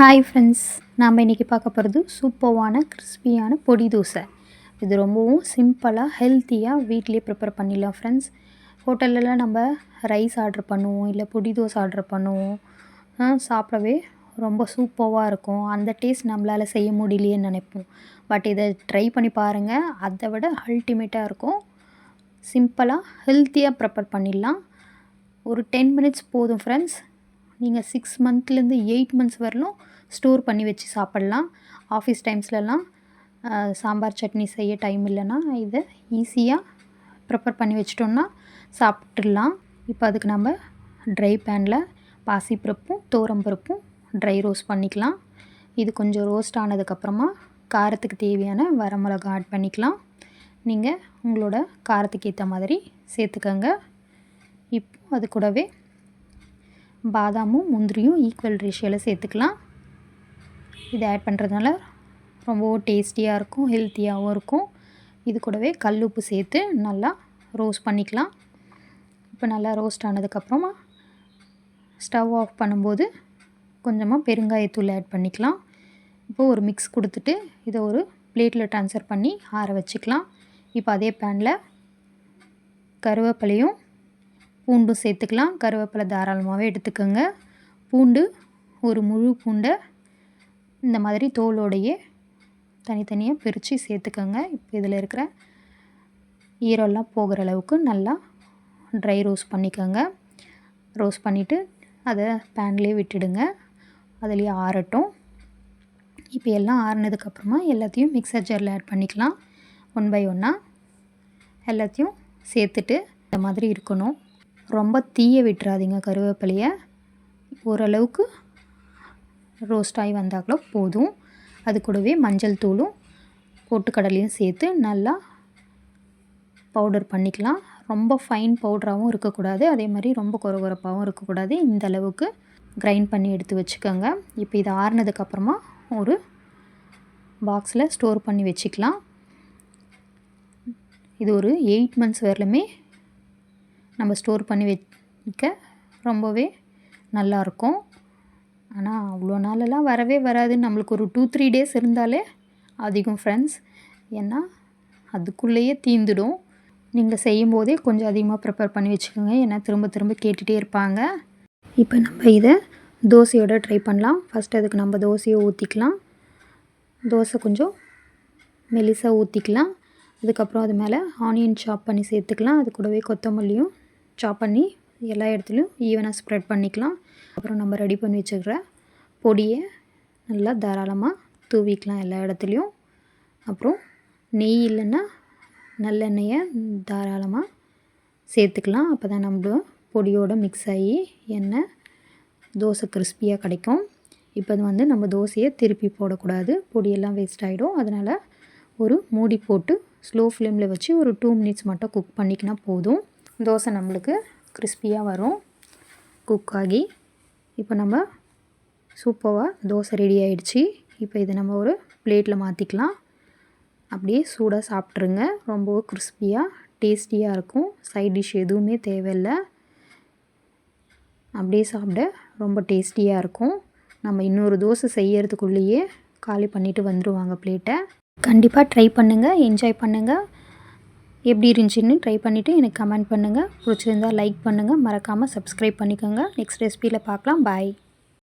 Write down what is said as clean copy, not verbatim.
Hi friends, நாம் இன்றைக்கி பார்க்க போகிறது சூப்பர்வான கிறிஸ்பியான பொடி தோசை. இது ரொம்பவும் சிம்பிளாக ஹெல்த்தியாக வீட்டிலே ப்ரிப்பேர் பண்ணிடலாம் ஃப்ரெண்ட்ஸ். ஹோட்டல்லலாம் நம்ம ரைஸ் ஆர்டர் பண்ணுவோம், இல்லை பொடி தோசை ஆர்டர் பண்ணுவோம். சாப்பிடவே ரொம்ப சூப்பராக இருக்கும். அந்த டேஸ்ட் நம்மளால் செய்ய முடியலையேன்னு நினைப்போம். பட் இதை ட்ரை பண்ணி பாருங்கள், அதை விட அல்டிமேட்டாக இருக்கும். சிம்பிளாக ஹெல்த்தியாக ப்ரிப்பேர் பண்ணிடலாம். ஒரு 10 மினிட்ஸ் போதும் ஃப்ரெண்ட்ஸ். நீங்கள் 6 மந்த்லேருந்து 8 மந்த்ஸ் வரலும் ஸ்டோர் பண்ணி வச்சு சாப்பிட்லாம். ஆஃபீஸ் டைம்ஸ்லலாம் சாம்பார் சட்னி செய்ய டைம் இல்லைன்னா இதை ஈஸியாக ப்ரிப்பேர் பண்ணி வச்சிட்டோம்னா சாப்பிட்றலாம். இப்போ அதுக்கு நம்ம ட்ரை பேனில் பாசிப்பருப்பும் துவரம்பருப்பும் ட்ரை ரோஸ்ட் பண்ணிக்கலாம். இது கொஞ்சம் ரோஸ்ட் ஆனதுக்கப்புறமா காரத்துக்கு தேவையான வரமிளகா ஆட் பண்ணிக்கலாம். நீங்கள் உங்களோட காரத்துக்கு ஏற்ற மாதிரி சேர்த்துக்கங்க. இப்போ அது கூடவே பாதாமும் முந்திரியும் ஈக்குவல் ரேஷியோவில் சேர்த்துக்கலாம். இதை ஆட் பண்ணுறதுனால ரொம்பவும் டேஸ்டியாக இருக்கும், ஹெல்த்தியாகவும் இருக்கும். இது கூடவே கல் உப்பு சேர்த்து நல்லா ரோஸ்ட் பண்ணிக்கலாம். இப்போ நல்லா ரோஸ்ட் ஆனதுக்கப்புறமா ஸ்டவ் ஆஃப் பண்ணும்போது கொஞ்சமாக பெருங்காயத்தூள் ஆட் பண்ணிக்கலாம். இப்போது ஒரு மிக்ஸ் கொடுத்துட்டு இதை ஒரு பிளேட்டில் ட்ரான்ஸ்ஃபர் பண்ணி ஆற வச்சுக்கலாம். இப்போ அதே பேனில் கருவேப்பிலையும் பூண்டும் சேர்த்துக்கலாம். கருவேப்பிலை தாராளமாகவே எடுத்துக்கோங்க. பூண்டு ஒரு முழு பூண்டை இந்த மாதிரி தோலோடையே தனித்தனியாக பிரித்து சேர்த்துக்கோங்க. இப்போ இதில் இருக்கிற ஈரம்லாம் போகிற அளவுக்கு நல்லா ட்ரை ரோஸ்ட் பண்ணிக்கோங்க. ரோஸ்ட் பண்ணிவிட்டு அதை பேன்லேயே விட்டுடுங்க, அதுலேயே ஆறட்டும். இப்போ எல்லாம் ஆறினதுக்கப்புறமா எல்லாத்தையும் மிக்சர் ஜாரில் ஆட் பண்ணிக்கலாம். 1 பை 1 எல்லாத்தையும் சேர்த்துட்டு இந்த மாதிரி இருக்கணும். ரொம்ப தீய விட்டுறாதீங்க கருவேப்பிலையை. ஓரளவுக்கு ரோஸ்ட் ஆகி வந்தாக்கூட போதும். அது கூடவே மஞ்சள் தூளும் பொட்டுக்கடலையும் சேர்த்து நல்லா பவுடர் பண்ணிக்கலாம். ரொம்ப ஃபைன் பவுடராகவும் இருக்கக்கூடாது, அதே மாதிரி ரொம்ப கொரகொரப்பாகவும் இருக்கக்கூடாது. இந்த அளவுக்கு கிரைண்ட் பண்ணி எடுத்து வச்சுக்கோங்க. இப்போ இது ஆறுனதுக்கப்புறமா ஒரு பாக்ஸில் ஸ்டோர் பண்ணி வச்சுக்கலாம். இது ஒரு 8 மந்த்ஸ் வரலுமே நம்ம ஸ்டோர் பண்ணி வைக்க ரொம்பவே நல்லாயிருக்கும். ஆனால் அவ்வளோ நாளெல்லாம் வரவே வராது. நம்மளுக்கு ஒரு 2-3 டேஸ் இருந்தாலே அதிகம் ஃப்ரெண்ட்ஸ். ஏன்னா அதுக்குள்ளேயே தீந்துடும். நீங்கள் செய்யும்போதே கொஞ்சம் அதிகமாக ப்ரிப்பேர் பண்ணி வச்சுக்கோங்க, ஏன்னா திரும்ப திரும்ப கேட்டுகிட்டே இருப்பாங்க. இப்போ நம்ம இதை தோசையோடு ட்ரை பண்ணலாம். ஃபஸ்ட்டு அதுக்கு நம்ம தோசையை ஊற்றிக்கலாம். தோசை கொஞ்சம் மெலிசாக ஊற்றிக்கலாம். அதுக்கப்புறம் அது மேலே ஆனியன் சாப் பண்ணி சேர்த்துக்கலாம். அது கூடவே கொத்தமல்லியும் சாப் பண்ணி எல்லா இடத்துலையும் ஈவனாக ஸ்ப்ரெட் பண்ணிக்கலாம். அப்புறம் நம்ம ரெடி பண்ணி வச்சுக்கிற பொடியை நல்லா தாராளமாக தூவிக்கலாம் எல்லா இடத்துலையும். அப்புறம் நெய் இல்லைன்னா நல்லெண்ணெயை தாராளமாக சேர்த்துக்கலாம். அப்போ தான் நம்ம பொடியோடு மிக்ஸ் ஆகி எண்ணெய் தோசை கிறிஸ்பியாக கிடைக்கும். இப்போ அது வந்து நம்ம தோசையை திருப்பி போடக்கூடாது, பொடியெல்லாம் வேஸ்ட் ஆகிடும். அதனால் ஒரு மூடி போட்டு ஸ்லோ ஃப்ளேமில் வச்சு ஒரு 2 மினிட்ஸ் மட்டும் குக் பண்ணிக்கினா போதும். தோசை நம்மளுக்கு கிறிஸ்பியாக வரும் குக் ஆகி. இப்போ நம்ம சூப்பராக தோசை ரெடி ஆகிடுச்சு. இப்போ இதை நம்ம ஒரு பிளேட்டில் மாற்றிக்கலாம். அப்படியே சூடாக சாப்பிட்ருங்க. ரொம்பவும் கிறிஸ்பியாக டேஸ்டியாக இருக்கும். சைட் டிஷ் எதுவுமே தேவையில்லை, அப்படியே சாப்பிட ரொம்ப டேஸ்டியாக இருக்கும். நம்ம இன்னொரு தோசை செய்யறதுக்குள்ளேயே காலி பண்ணிவிட்டு வந்துடுவாங்க பிளேட்டை. கண்டிப்பாக ட்ரை பண்ணுங்கள், என்ஜாய் பண்ணுங்கள். எப்படி இருந்துச்சுன்னு ட்ரை பண்ணிவிட்டு எனக்கு கமெண்ட் பண்ணுங்கள். பிடிச்சிருந்தால் லைக் பண்ணுங்கள், மறக்காமல் சப்ஸ்கிரைப் பண்ணிக்கோங்க. நெக்ஸ்ட் ரெசிபியில் பார்க்கலாம். பாய்.